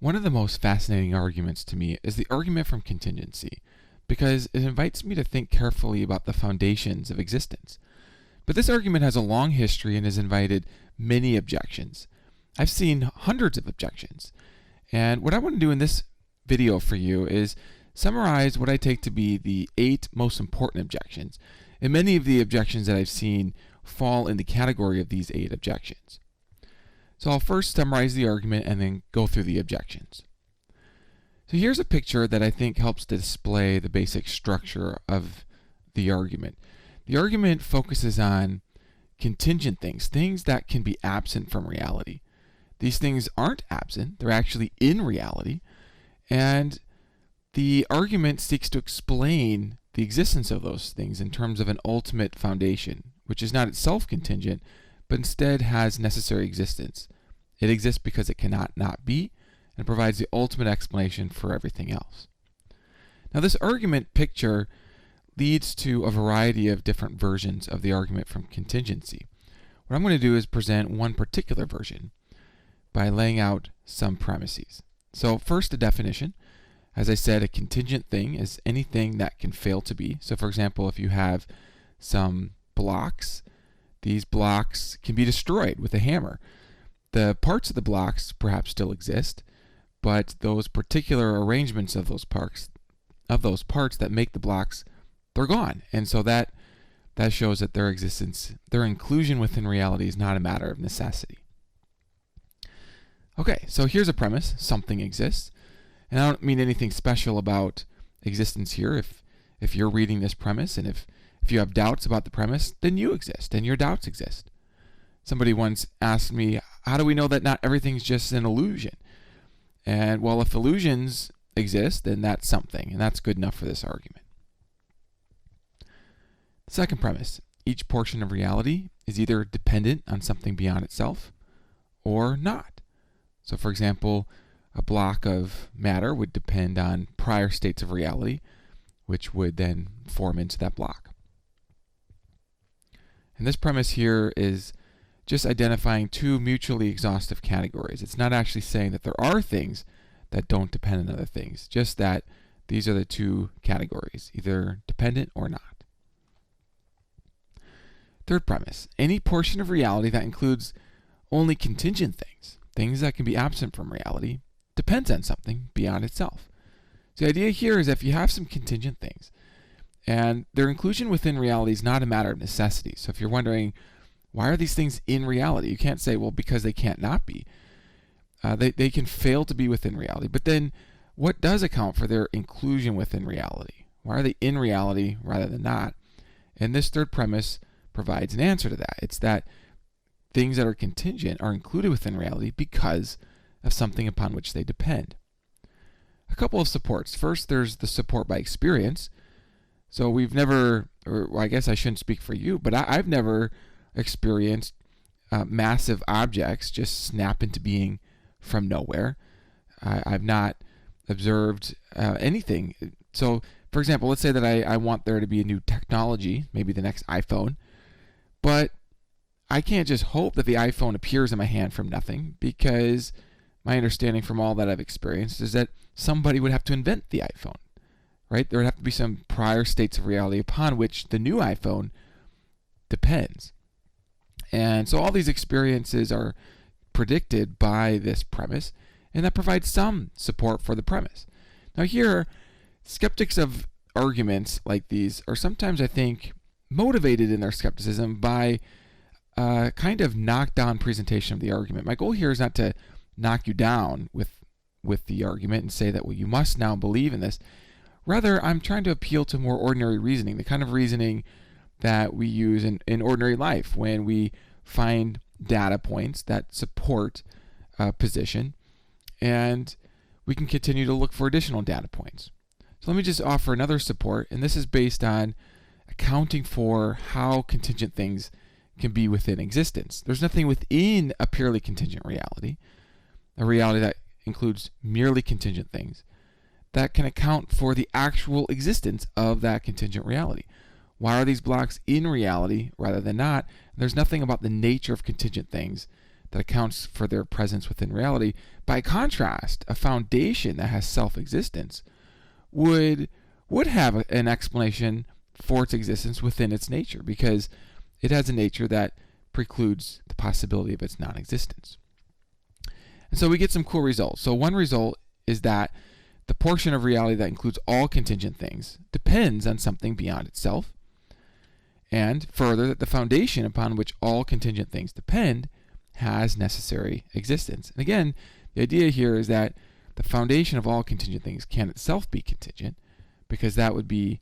One of the most fascinating arguments to me is the argument from contingency, because it invites me to think carefully about the foundations of existence. But this argument has a long history and has invited many objections. I've seen hundreds of objections. And what I want to do in this video for you is summarize what I take to be the 8 most important objections. And many of the objections that I've seen fall in the category of these 8 objections. So I'll first summarize the argument and then go through the objections. So here's a picture that I think helps to display the basic structure of the argument. The argument focuses on contingent things, things that can be absent from reality. These things aren't absent, they're actually in reality, and the argument seeks to explain the existence of those things in terms of an ultimate foundation, which is not itself contingent, but instead has necessary existence. It exists because it cannot not be, and provides the ultimate explanation for everything else. Now, this argument picture leads to a variety of different versions of the argument from contingency. What I'm going to do is present one particular version by laying out some premises. So first, a definition. As I said, a contingent thing is anything that can fail to be. So for example, if you have some blocks, these blocks can be destroyed with a hammer. The parts of the blocks perhaps still exist, but those particular arrangements of those parts that make the blocks, they're gone. And so that shows that their existence, their inclusion within reality is not a matter of necessity. Okay, so here's a premise. Something exists. And I don't mean anything special about existence here. If you're reading this premise and if you have doubts about the premise, then you exist and your doubts exist. Somebody once asked me, how do we know that not everything's just an illusion? And well, if illusions exist, then that's something, and that's good enough for this argument. The second premise, each portion of reality is either dependent on something beyond itself or not. So for example, a block of matter would depend on prior states of reality, which would then form into that block. And this premise here is just identifying 2 mutually exhaustive categories. It's not actually saying that there are things that don't depend on other things, just that these are the 2 categories, either dependent or not. Third premise, any portion of reality that includes only contingent things, things that can be absent from reality, depends on something beyond itself. So the idea here is that if you have some contingent things, and their inclusion within reality is not a matter of necessity. So if you're wondering, why are these things in reality? You can't say, well, because they can't not be. They can fail to be within reality. But then what does account for their inclusion within reality? Why are they in reality rather than not? And this third premise provides an answer to that. It's that things that are contingent are included within reality because of something upon which they depend. A couple of supports. First, there's the support by experience. So we've never, or I guess I shouldn't speak for you, but I've never experienced massive objects just snap into being from nowhere. I've not observed anything. So, for example, let's say that I want there to be a new technology, maybe the next iPhone, but I can't just hope that the iPhone appears in my hand from nothing, because my understanding from all that I've experienced is that somebody would have to invent the iPhone, right? There would have to be some prior states of reality upon which the new iPhone depends. And so all these experiences are predicted by this premise, and that provides some support for the premise. Now here, skeptics of arguments like these are sometimes, I think, motivated in their skepticism by a kind of knockdown presentation of the argument. My goal here is not to knock you down with the argument and say that, well, you must now believe in this. Rather, I'm trying to appeal to more ordinary reasoning, the kind of reasoning that we use in ordinary life when we find data points that support a position, and we can continue to look for additional data points. So let me just offer another support, and this is based on accounting for how contingent things can be within existence. There's nothing within a purely contingent reality, a reality that includes merely contingent things, that can account for the actual existence of that contingent reality. Why are these blocks in reality rather than not? There's nothing about the nature of contingent things that accounts for their presence within reality. By contrast, a foundation that has self-existence would have an explanation for its existence within its nature, because it has a nature that precludes the possibility of its non-existence. And so we get some cool results. So one result is that the portion of reality that includes all contingent things depends on something beyond itself. And further, that the foundation upon which all contingent things depend has necessary existence. And again, the idea here is that the foundation of all contingent things can itself be contingent, because that would be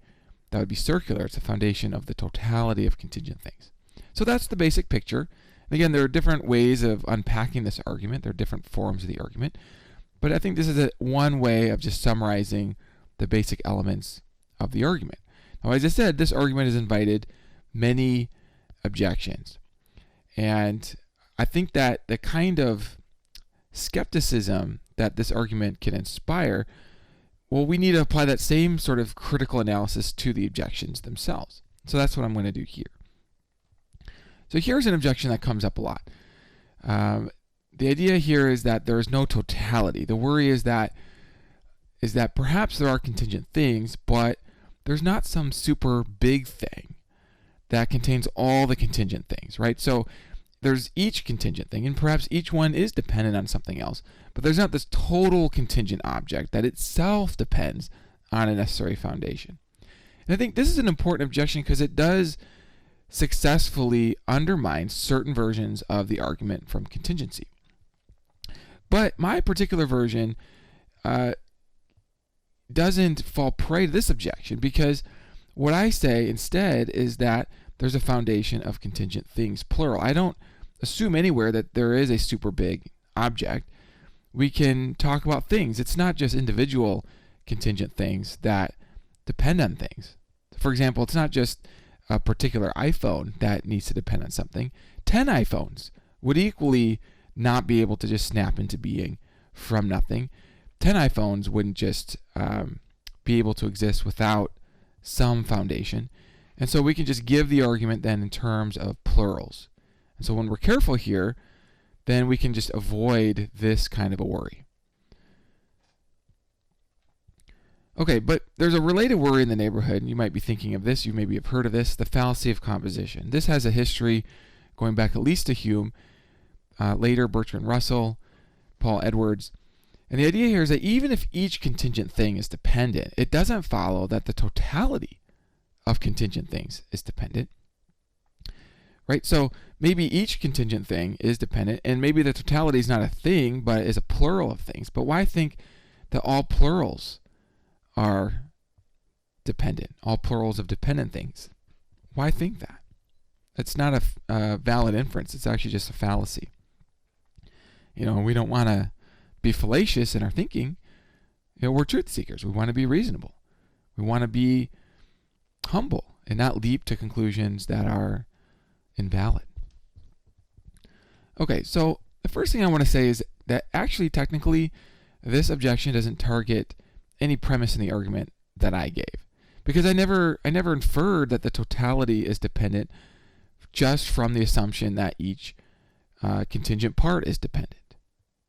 circular. It's the foundation of the totality of contingent things. So that's the basic picture. And again, there are different ways of unpacking this argument. There are different forms of the argument. But I think this is one way of just summarizing the basic elements of the argument. Now, as I said, this argument has invited many objections. And I think that the kind of skepticism that this argument can inspire, well, we need to apply that same sort of critical analysis to the objections themselves. So that's what I'm going to do here. So here's an objection that comes up a lot. The idea here is that there is no totality. The worry is that perhaps there are contingent things, but there's not some super big thing that contains all the contingent things, right? So there's each contingent thing, and perhaps each one is dependent on something else, but there's not this total contingent object that itself depends on a necessary foundation. And I think this is an important objection because it does successfully undermine certain versions of the argument from contingency. But my particular version doesn't fall prey to this objection, because what I say instead is that there's a foundation of contingent things, plural. I don't assume anywhere that there is a super big object. We can talk about things. It's not just individual contingent things that depend on things. For example, it's not just a particular iPhone that needs to depend on something. 10 iPhones would equally not be able to just snap into being from nothing. 10 iPhones wouldn't just be able to exist without some foundation. And so we can just give the argument then in terms of plurals. And so when we're careful here, then we can just avoid this kind of a worry. Okay, but there's a related worry in the neighborhood, and you might be thinking of this, you maybe have heard of this, the fallacy of composition. This has a history going back at least to Hume, later Bertrand Russell, Paul Edwards. And the idea here is that even if each contingent thing is dependent, it doesn't follow that the totality of contingent things is dependent. Right? So maybe each contingent thing is dependent, and maybe the totality is not a thing, but is a plural of things. But why think that all plurals are dependent, all plurals of dependent things? Why think that? It's not a valid inference. It's actually just a fallacy. We don't want to be fallacious in our thinking. We're truth seekers. We want to be reasonable. We want to be humble and not leap to conclusions that are invalid. Okay, so the first thing I want to say is that actually, technically, this objection doesn't target any premise in the argument that I gave, because I never inferred that the totality is dependent just from the assumption that each contingent part is dependent.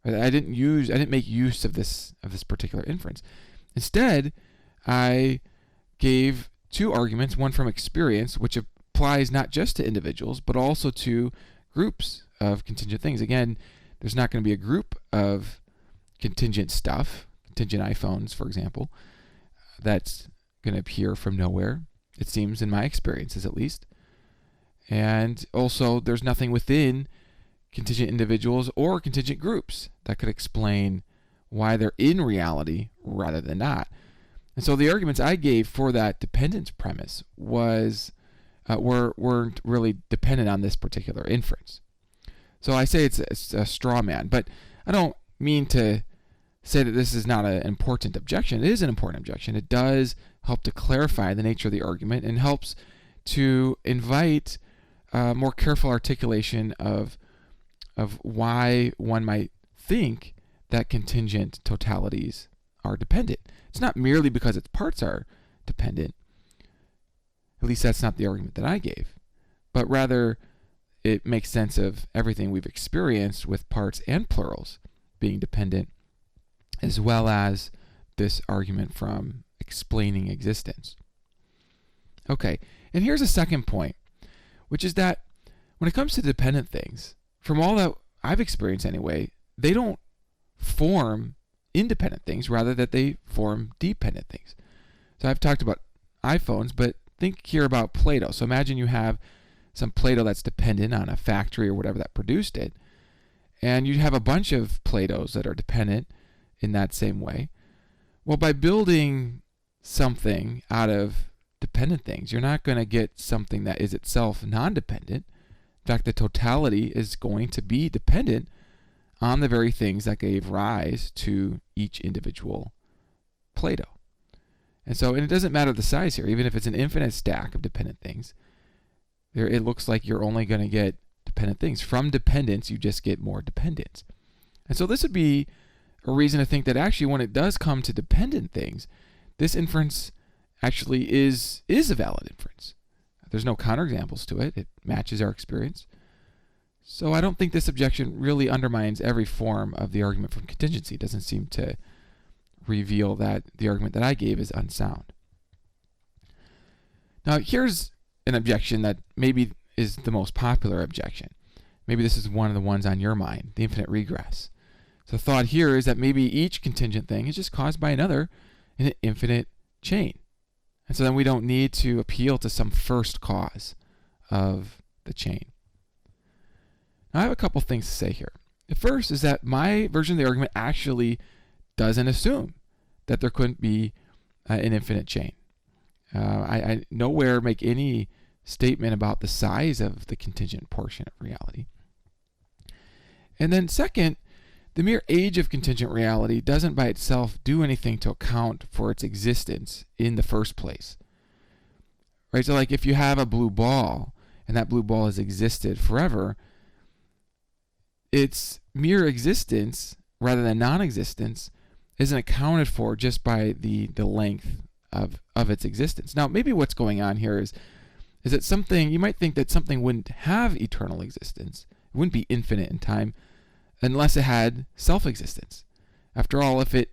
I didn't make use of this particular inference. Instead, I gave two arguments, one from experience, which applies not just to individuals, but also to groups of contingent things. Again, there's not going to be a group of contingent stuff, contingent iPhones, for example, that's going to appear from nowhere, it seems, in my experiences at least. And also, there's nothing within contingent individuals or contingent groups that could explain why they're in reality rather than not. And so the arguments I gave for that dependence premise weren't really dependent on this particular inference. So I say it's a straw man, but I don't mean to say that this is not an important objection. It is an important objection. It does help to clarify the nature of the argument and helps to invite more careful articulation of why one might think that contingent totalities are dependent. It's not merely because its parts are dependent. At least that's not the argument that I gave. But rather, it makes sense of everything we've experienced with parts and plurals being dependent, as well as this argument from explaining existence. Okay, and here's a second point, which is that when it comes to dependent things, from all that I've experienced anyway, they don't form independent things, rather that they form dependent things. So I've talked about iPhones, but think here about Play-Doh. So imagine you have some Play-Doh that's dependent on a factory or whatever that produced it, and you have a bunch of Play-Dohs that are dependent in that same way. Well, by building something out of dependent things, you're not going to get something that is itself non-dependent. In fact, the totality is going to be dependent on the very things that gave rise to each individual Play-Doh. And it doesn't matter the size here. Even if it's an infinite stack of dependent things, it looks like you're only going to get dependent things. From dependence, you just get more dependence. And so this would be a reason to think that actually when it does come to dependent things, this inference actually is a valid inference. There's no counterexamples to it. It matches our experience. So I don't think this objection really undermines every form of the argument from contingency. It doesn't seem to reveal that the argument that I gave is unsound. Now here's an objection that maybe is the most popular objection. Maybe this is one of the ones on your mind, the infinite regress. So the thought here is that maybe each contingent thing is just caused by another in an infinite chain. And so then we don't need to appeal to some first cause of the chain. Now I have a couple things to say here. The first is that my version of the argument actually doesn't assume that there couldn't be an infinite chain. I nowhere make any statement about the size of the contingent portion of reality. And then second, the mere age of contingent reality doesn't by itself do anything to account for its existence in the first place. Right? So like if you have a blue ball and that blue ball has existed forever, its mere existence rather than non-existence isn't accounted for just by the length of its existence. Now maybe what's going on here is that something, you might think that something wouldn't have eternal existence, it wouldn't be infinite in time, unless it had self-existence. After all, if it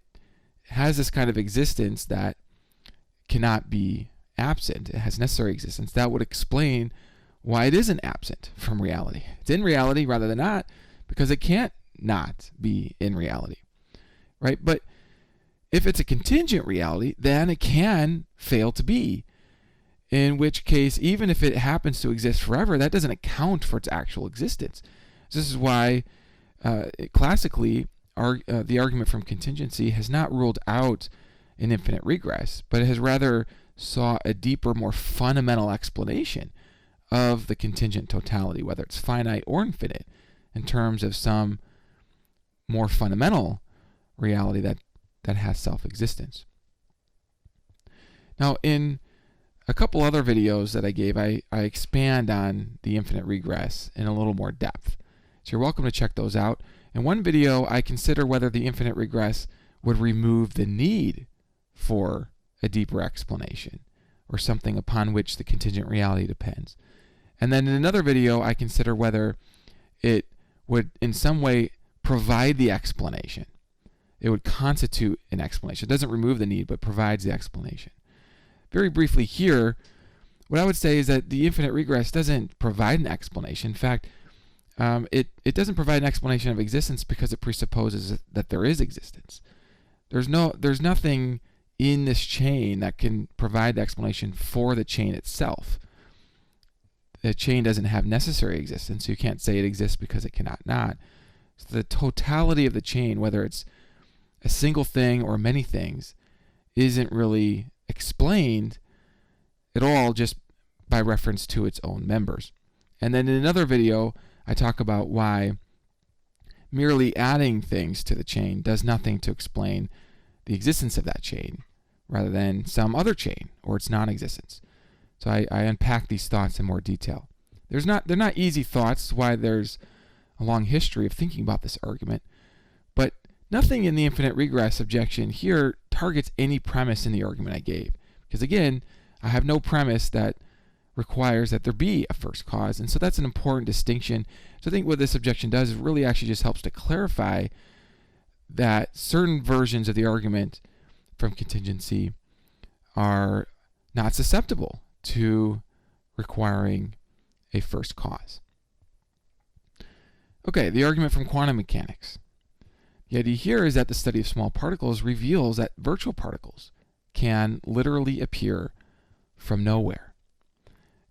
has this kind of existence that cannot be absent, it has necessary existence, that would explain why it isn't absent from reality. It's in reality rather than not, because it can't not be in reality. Right? But if it's a contingent reality, then it can fail to be. In which case, even if it happens to exist forever, that doesn't account for its actual existence. So this is why classically, the argument from contingency has not ruled out an infinite regress, but it has rather sought a deeper, more fundamental explanation of the contingent totality, whether it's finite or infinite, in terms of some more fundamental reality that has self-existence. Now, in a couple other videos that I gave, I expand on the infinite regress in a little more depth. So you're welcome to check those out. In one video, I consider whether the infinite regress would remove the need for a deeper explanation or something upon which the contingent reality depends. And then in another video, I consider whether it would in some way provide the explanation. It would constitute an explanation. It doesn't remove the need, but provides the explanation. Very briefly here, what I would say is that the infinite regress doesn't provide an explanation. In fact, it doesn't provide an explanation of existence because it presupposes that there is existence. There's nothing in this chain that can provide the explanation for the chain itself. The chain doesn't have necessary existence, so you can't say it exists because it cannot not. So the totality of the chain, whether it's a single thing or many things, isn't really explained at all just by reference to its own members. And then in another video, I talk about why merely adding things to the chain does nothing to explain the existence of that chain, rather than some other chain or its non-existence. So I unpack these thoughts in more detail. They're not easy thoughts, why there's a long history of thinking about this argument, but nothing in the infinite regress objection here targets any premise in the argument I gave. Because again, I have no premise that requires that there be a first cause. And so that's an important distinction. So I think what this objection does is really actually just helps to clarify that certain versions of the argument from contingency are not susceptible to requiring a first cause. Okay, the argument from quantum mechanics. The idea here is that the study of small particles reveals that virtual particles can literally appear from nowhere.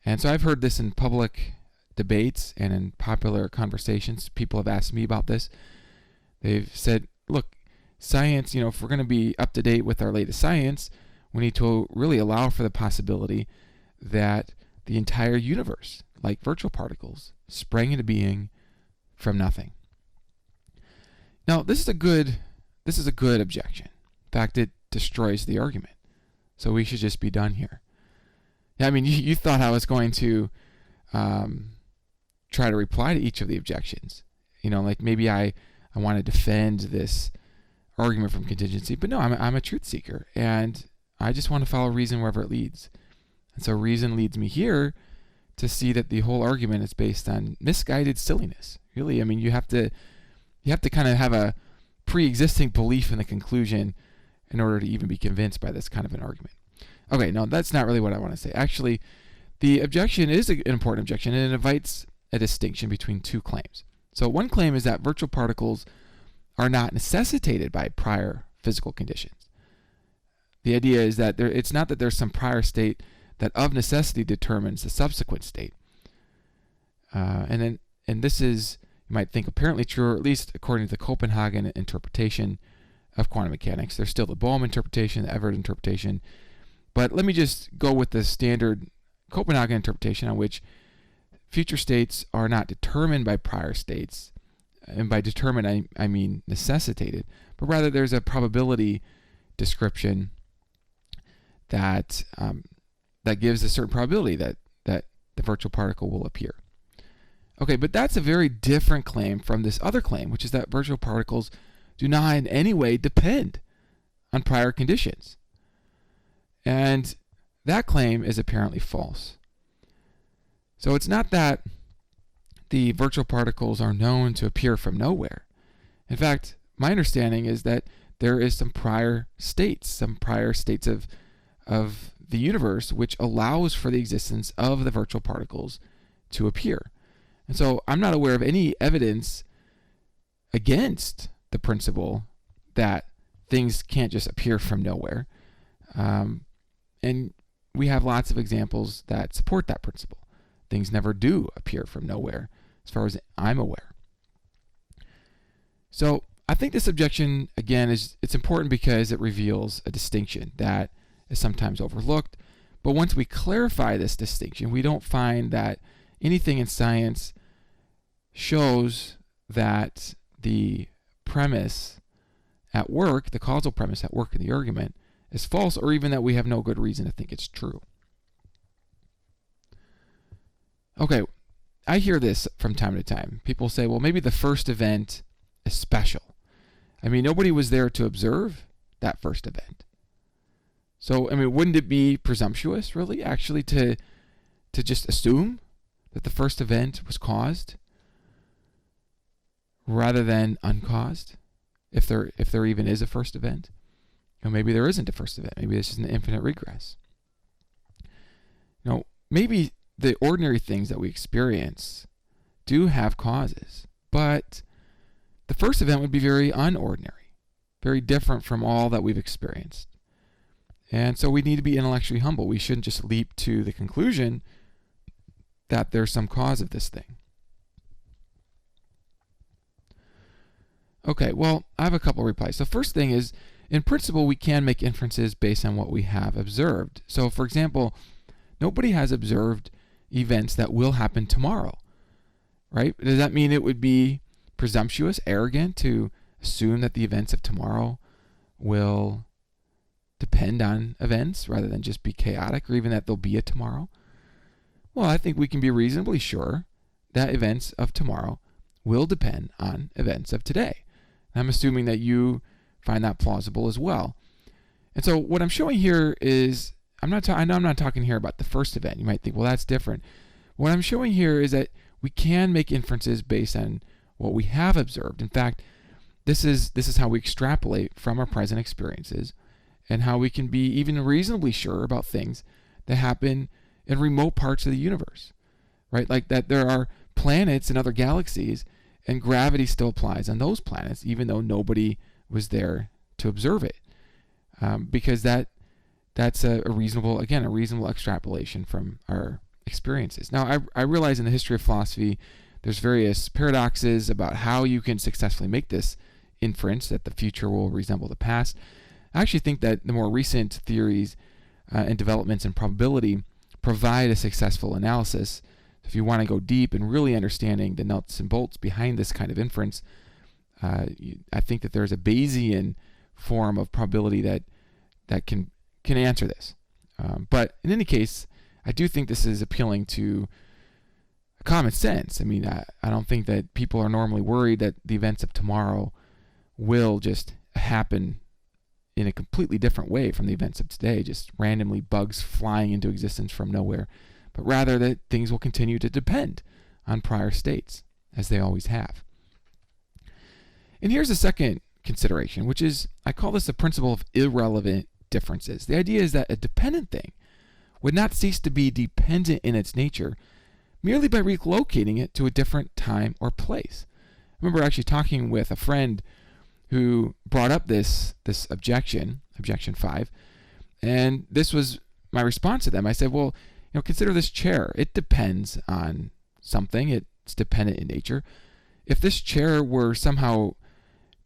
And so I've heard this in public debates and in popular conversations. People have asked me about this. They've said, look, science, if we're going to be up to date with our latest science, we need to really allow for the possibility that the entire universe, like virtual particles, sprang into being from nothing. Now, this is a good objection. In fact, it destroys the argument. So we should just be done here. Yeah, I mean, you thought I was going to try to reply to each of the objections. Like maybe I want to defend this argument from contingency, but no, I'm a truth seeker, and I just want to follow reason wherever it leads. And so reason leads me here to see that the whole argument is based on misguided silliness. Really, I mean, you have to kind of have a pre-existing belief in the conclusion in order to even be convinced by this kind of an argument. Okay, no, that's not really what I want to say. Actually, the objection is an important objection, and it invites a distinction between two claims. So one claim is that virtual particles are not necessitated by prior physical conditions. The idea is that it's not that there's some prior state that of necessity determines the subsequent state. And this is, you might think, apparently true, or at least according to the Copenhagen interpretation of quantum mechanics. There's still the Bohm interpretation, the Everett interpretation. But let me just go with the standard Copenhagen interpretation, on which future states are not determined by prior states. And by determined, I mean necessitated. But rather, there's a probability description that gives a certain probability that the virtual particle will appear. Okay, but that's a very different claim from this other claim, which is that virtual particles do not in any way depend on prior conditions. And that claim is apparently false. So it's not that the virtual particles are known to appear from nowhere. In fact, my understanding is that there is some prior states of the universe which allows for the existence of the virtual particles to appear. And so I'm not aware of any evidence against the principle that things can't just appear from nowhere. And we have lots of examples that support that principle. Things never do appear from nowhere, as far as I'm aware. So I think this objection, again, it's important because it reveals a distinction that is sometimes overlooked. But once we clarify this distinction, we don't find that anything in science shows that the premise at work, the causal premise at work in the argument, is false, or even that we have no good reason to think it's true. Okay, I hear this from time to time. People say, well, maybe the first event is special. I mean, nobody was there to observe that first event. So, I mean, wouldn't it be presumptuous, really, actually, to just assume that the first event was caused rather than uncaused, if there even is a first event? You know, maybe there isn't a first event. Maybe this is an infinite regress. You know, maybe the ordinary things that we experience do have causes, but the first event would be very unordinary, very different from all that we've experienced. And so we need to be intellectually humble. We shouldn't just leap to the conclusion that there's some cause of this thing. Okay, well, I have a couple of replies. So first thing is, in principle, we can make inferences based on what we have observed. So, for example, nobody has observed events that will happen tomorrow, right? Does that mean it would be presumptuous, arrogant to assume that the events of tomorrow will depend on events rather than just be chaotic, or even that there'll be a tomorrow? Well, I think we can be reasonably sure that events of tomorrow will depend on events of today. I'm assuming that you find that plausible as well. And so what I'm showing here is I know I'm not talking here about the first event. You might think, well, that's different. What I'm showing here is that we can make inferences based on what we have observed. In fact, this is how we extrapolate from our present experiences, and how we can be even reasonably sure about things that happen in remote parts of the universe, right? Like that there are planets in other galaxies, and gravity still applies on those planets, even though nobody was there to observe it, because that's a reasonable extrapolation from our experiences. Now, I realize in the history of philosophy, there's various paradoxes about how you can successfully make this inference that the future will resemble the past. I actually think that the more recent theories and developments in probability provide a successful analysis. If you want to go deep in really understanding the nuts and bolts behind this kind of inference, I think that there's a Bayesian form of probability that can answer this. But in any case, I do think this is appealing to common sense. I mean, I don't think that people are normally worried that the events of tomorrow will just happen in a completely different way from the events of today, just randomly bugs flying into existence from nowhere, but rather that things will continue to depend on prior states, as they always have. And here's a second consideration, which is, I call this the principle of irrelevant differences. The idea is that a dependent thing would not cease to be dependent in its nature merely by relocating it to a different time or place. I remember actually talking with a friend who brought up this objection 5, and this was my response to them. I said, well, consider this chair. It depends on something. It's dependent in nature. If this chair were somehow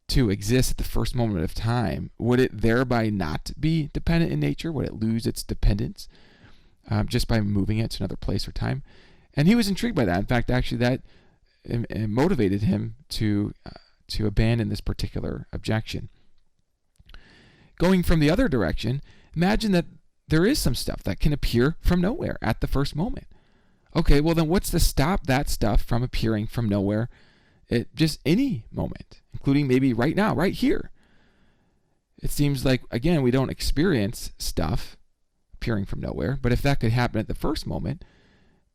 to exist at the first moment of time, would it thereby not be dependent in nature? Would it lose its dependence just by moving it to another place or time? And he was intrigued by that. In fact, actually, that motivated him to abandon this particular objection. Going from the other direction, imagine that there is some stuff that can appear from nowhere at the first moment. Okay, well then what's to stop that stuff from appearing from nowhere at just any moment, including maybe right now, right here? It seems like, again, we don't experience stuff appearing from nowhere, but if that could happen at the first moment,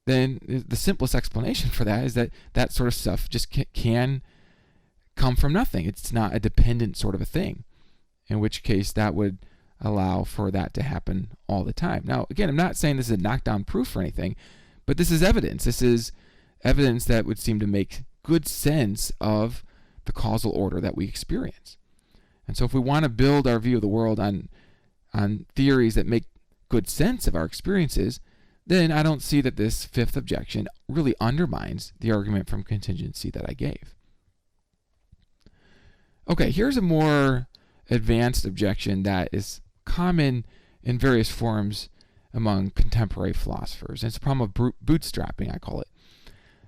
then the simplest explanation for that is that that sort of stuff just can come from nothing. It's not a dependent sort of a thing, in which case that would allow for that to happen all the time. Now, again, I'm not saying this is a knockdown proof or anything, but this is evidence. This is evidence that would seem to make good sense of the causal order that we experience. And so if we want to build our view of the world on theories that make good sense of our experiences, then I don't see that this fifth objection really undermines the argument from contingency that I gave. Okay, here's a more advanced objection that is common in various forms among contemporary philosophers. And it's a problem of bootstrapping, I call it.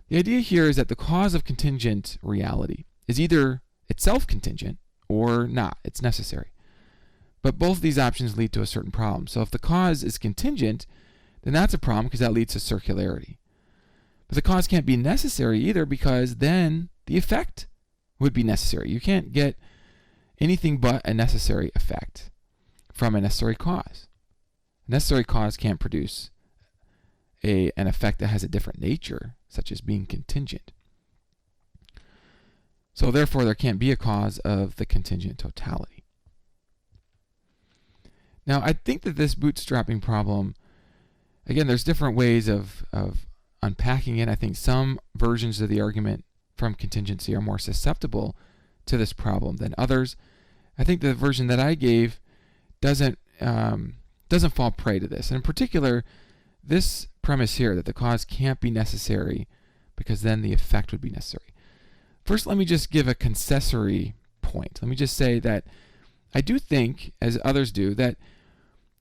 The idea here is that the cause of contingent reality is either itself contingent or not. It's necessary. But both of these options lead to a certain problem. So if the cause is contingent, then that's a problem because that leads to circularity. But the cause can't be necessary either, because then the effect would be necessary. You can't get anything but a necessary effect from a necessary cause. A necessary cause can't produce an effect that has a different nature, such as being contingent. So therefore, there can't be a cause of the contingent totality. Now, I think that this bootstrapping problem, again, there's different ways of unpacking it. I think some versions of the argument from contingency are more susceptible to this problem than others. I think the version that I gave doesn't fall prey to this. And in particular, this premise here that the cause can't be necessary because then the effect would be necessary. First, let me just give a concessory point. Let me just say that I do think, as others do, that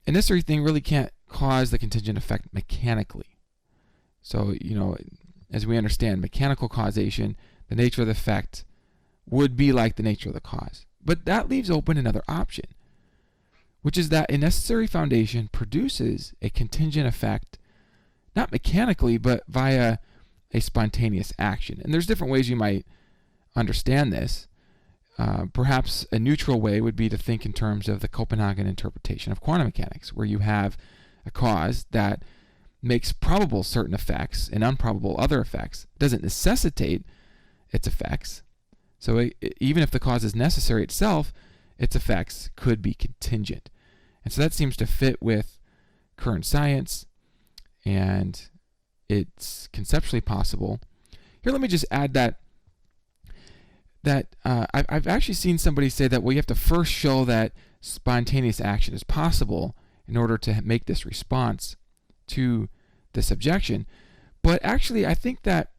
a necessary thing really can't cause the contingent effect mechanically. So, as we understand mechanical causation, the nature of the effect would be like the nature of the cause. But that leaves open another option, which is that a necessary foundation produces a contingent effect, not mechanically, but via a spontaneous action. And there's different ways you might understand this. Perhaps a neutral way would be to think in terms of the Copenhagen interpretation of quantum mechanics, where you have a cause that makes probable certain effects and unprobable other effects, doesn't necessitate its effects. So even if the cause is necessary itself, its effects could be contingent. And so that seems to fit with current science, and it's conceptually possible. Here, let me just add that I've actually seen somebody say that, well, you have to first show that spontaneous action is possible in order to make this response to this objection. But actually, I think that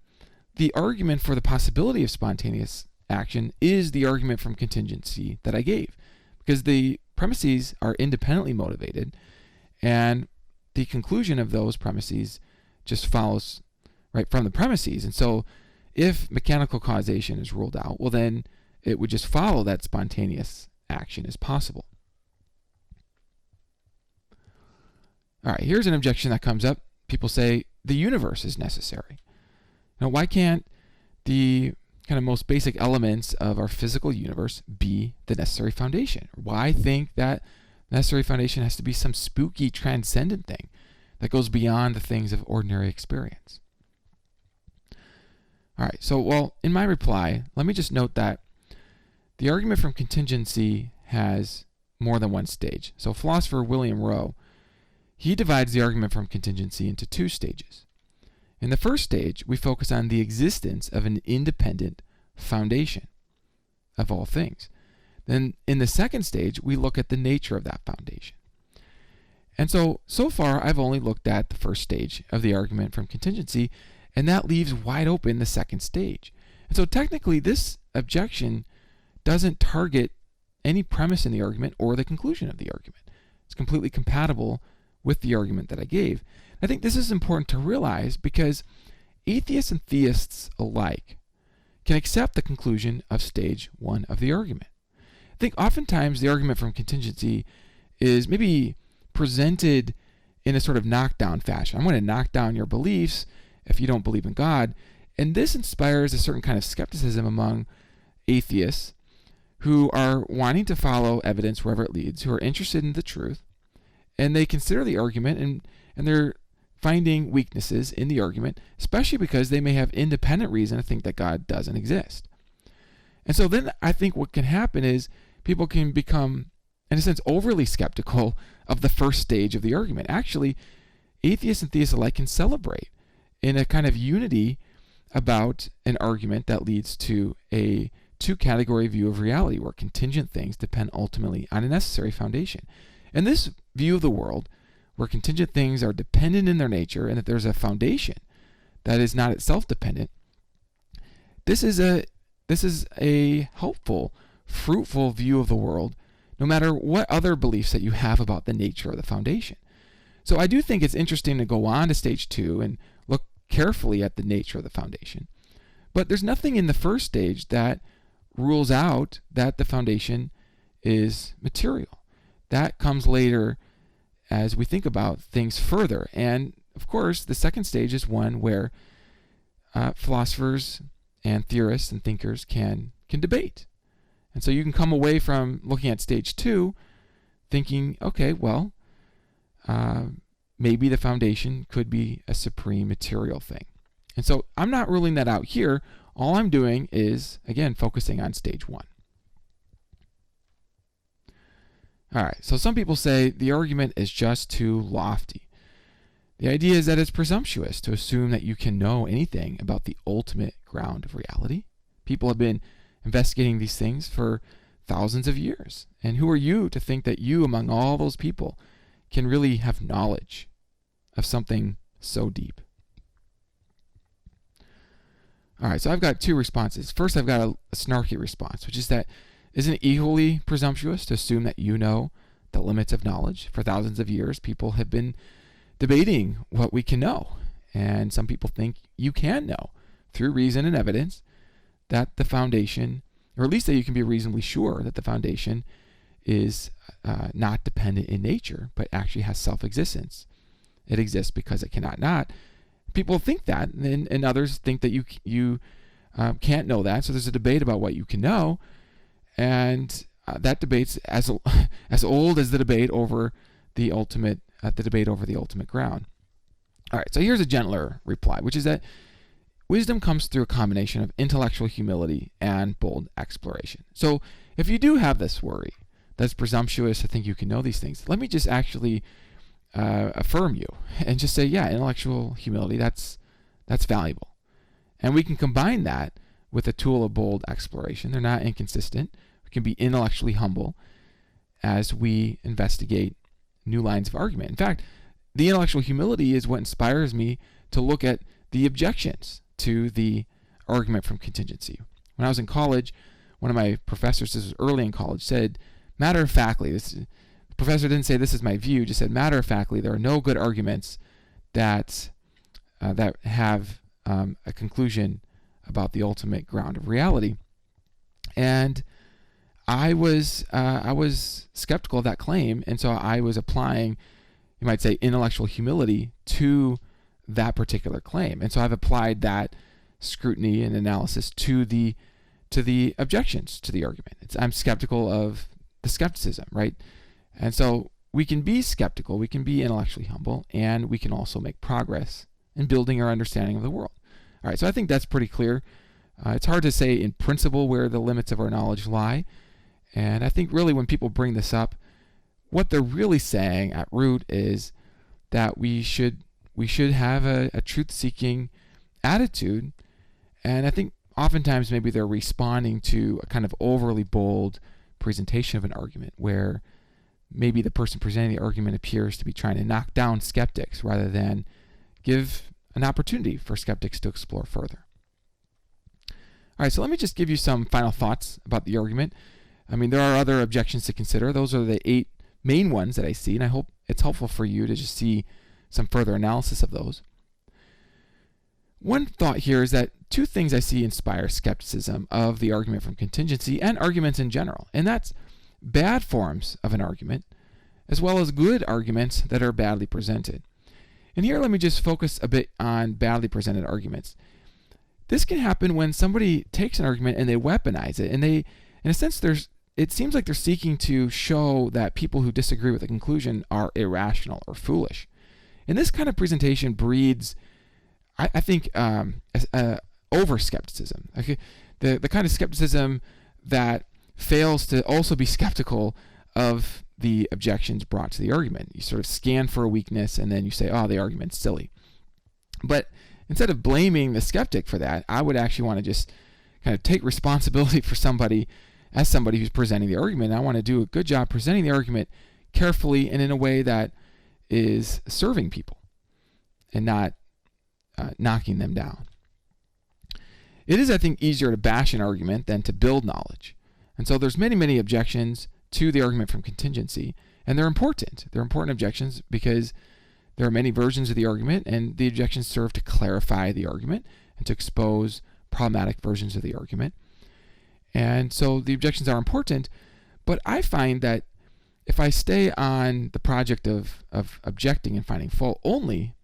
the argument for the possibility of spontaneous action is the argument from contingency that I gave, because the premises are independently motivated, and the conclusion of those premises just follows right from the premises. And so if mechanical causation is ruled out, well, then it would just follow that spontaneous action is possible. All right, here's an objection that comes up. People say the universe is necessary. Now, why can't the kind of most basic elements of our physical universe be the necessary foundation? Why think that necessary foundation has to be some spooky, transcendent thing that goes beyond the things of ordinary experience? All right, so, well, in my reply, let me just note that the argument from contingency has more than one stage. So philosopher William Rowe, he divides the argument from contingency into two stages. In the first stage, we focus on the existence of an independent foundation of all things. Then in the second stage, we look at the nature of that foundation. And so far, I've only looked at the first stage of the argument from contingency, and that leaves wide open the second stage. And so technically, this objection doesn't target any premise in the argument or the conclusion of the argument. It's completely compatible with the argument that I gave. I think this is important to realize because atheists and theists alike can accept the conclusion of stage one of the argument. I think oftentimes the argument from contingency is maybe presented in a sort of knockdown fashion. I'm going to knock down your beliefs if you don't believe in God. And this inspires a certain kind of skepticism among atheists who are wanting to follow evidence wherever it leads, who are interested in the truth, and they consider the argument and they're finding weaknesses in the argument, especially because they may have independent reason to think that God doesn't exist. And so then I think what can happen is people can become, in a sense, overly skeptical of the first stage of the argument. Actually, atheists and theists alike can celebrate in a kind of unity about an argument that leads to a two-category view of reality where contingent things depend ultimately on a necessary foundation. And this view of the world, where contingent things are dependent in their nature and that there's a foundation that is not itself dependent, this is a helpful, fruitful view of the world, no matter what other beliefs that you have about the nature of the foundation. So I do think it's interesting to go on to stage two and look carefully at the nature of the foundation. But there's nothing in the first stage that rules out that the foundation is material. That comes later as we think about things further. And of course, the second stage is one where philosophers and theorists and thinkers can debate. And so you can come away from looking at stage two thinking, okay, well, maybe the foundation could be a supreme material thing. And so I'm not ruling that out here. All I'm doing is, again, focusing on stage one. All right, so some people say the argument is just too lofty. The idea is that it's presumptuous to assume that you can know anything about the ultimate ground of reality. People have been investigating these things for thousands of years. And who are you to think that you, among all those people, can really have knowledge of something so deep? All right, so I've got two responses. First, I've got a snarky response, which is that isn't it equally presumptuous to assume that you know the limits of knowledge? For thousands of years, people have been debating what we can know. And some people think you can know through reason and evidence that the foundation, or at least that you can be reasonably sure that the foundation is not dependent in nature, but actually has self-existence. It exists because it cannot not. People think that, and others think that you can't know that. So there's a debate about what you can know. And that debate's as old as the debate over the ultimate the debate over the ultimate ground. All right, so here's a gentler reply, which is that wisdom comes through a combination of intellectual humility and bold exploration. So if you do have this worry that's presumptuous to think you can know these things, let me just actually affirm you and just say, yeah, intellectual humility, that's valuable. And we can combine that with a tool of bold exploration. They're not inconsistent. We can be intellectually humble as we investigate new lines of argument. In fact, the intellectual humility is what inspires me to look at the objections to the argument from contingency. When I was in college, one of my professors, this was early in college, said, matter-of-factly, the professor didn't say this is my view, just said matter-of-factly, there are no good arguments that have a conclusion about the ultimate ground of reality. And I was skeptical of that claim, and so I was applying, you might say, intellectual humility to that particular claim. And so I've applied that scrutiny and analysis to the objections to the argument. I'm skeptical of the skepticism, right? And so we can be skeptical, we can be intellectually humble, and we can also make progress in building our understanding of the world. All right, so I think that's pretty clear. It's hard to say in principle where the limits of our knowledge lie. And I think really when people bring this up, what they're really saying at root is that we should have a truth-seeking attitude. And I think oftentimes maybe they're responding to a kind of overly bold presentation of an argument where maybe the person presenting the argument appears to be trying to knock down skeptics rather than give an opportunity for skeptics to explore further. All right, so let me just give you some final thoughts about the argument. I mean, there are other objections to consider. Those are the 8 main ones that I see, and I hope it's helpful for you to just see some further analysis of those. One thought here is that 2 things I see inspire skepticism of the argument from contingency and arguments in general, and that's bad forms of an argument as well as good arguments that are badly presented. And here let me just focus a bit on badly presented arguments. This can happen when somebody takes an argument and they weaponize it, and they, in a sense, it seems like they're seeking to show that people who disagree with the conclusion are irrational or foolish. And this kind of presentation breeds, I think, over-skepticism. Okay? The kind of skepticism that fails to also be skeptical of the objections brought to the argument. You sort of scan for a weakness and then you say, oh, the argument's silly. But instead of blaming the skeptic for that, I would actually want to just kind of take responsibility for somebody who's presenting the argument. I want to do a good job presenting the argument carefully and in a way that is serving people and not knocking them down. It is, I think, easier to bash an argument than to build knowledge. And so there's many objections to the argument from contingency, and they're important. They're important objections because there are many versions of the argument, and the objections serve to clarify the argument and to expose problematic versions of the argument. And so the objections are important, but I find that if I stay on the project of objecting and finding fault only,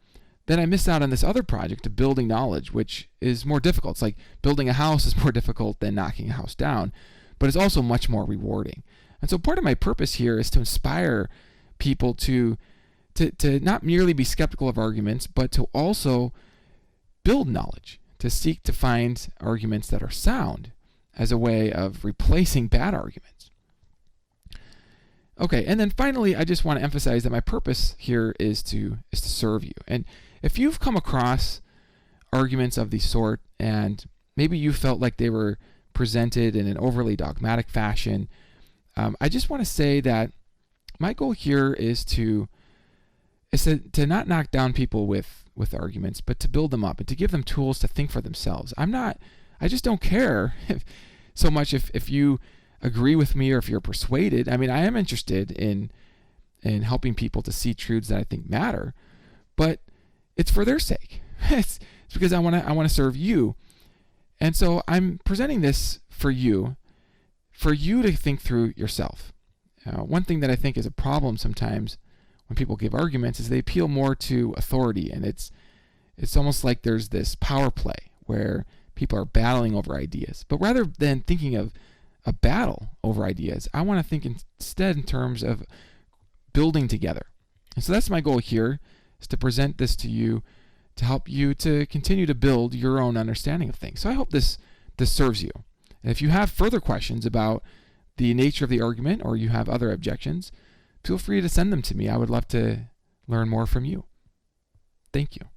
then I miss out on this other project of building knowledge, which is more difficult. It's like building a house is more difficult than knocking a house down, but it's also much more rewarding. And so part of my purpose here is to inspire people to not merely be skeptical of arguments, but to also build knowledge, to seek to find arguments that are sound as a way of replacing bad arguments. Okay, and then finally, I just want to emphasize that my purpose here is to serve you. And if you've come across arguments of the sort and maybe you felt like they were presented in an overly dogmatic fashion, I just want to say that my goal here is to not knock down people with arguments, but to build them up and to give them tools to think for themselves. I just don't care so much if you agree with me or if you're persuaded. I mean, I am interested in helping people to see truths that I think matter, but it's for their sake. It's because I want to serve you. And so I'm presenting this for you to think through yourself. One thing that I think is a problem sometimes when people give arguments is they appeal more to authority, and it's almost like there's this power play where people are battling over ideas. But rather than thinking of a battle over ideas, I want to think instead in terms of building together. And so that's my goal here, is to present this to you to help you to continue to build your own understanding of things. So I hope this serves you. And if you have further questions about the nature of the argument, or you have other objections, feel free to send them to me. I would love to learn more from you. Thank you.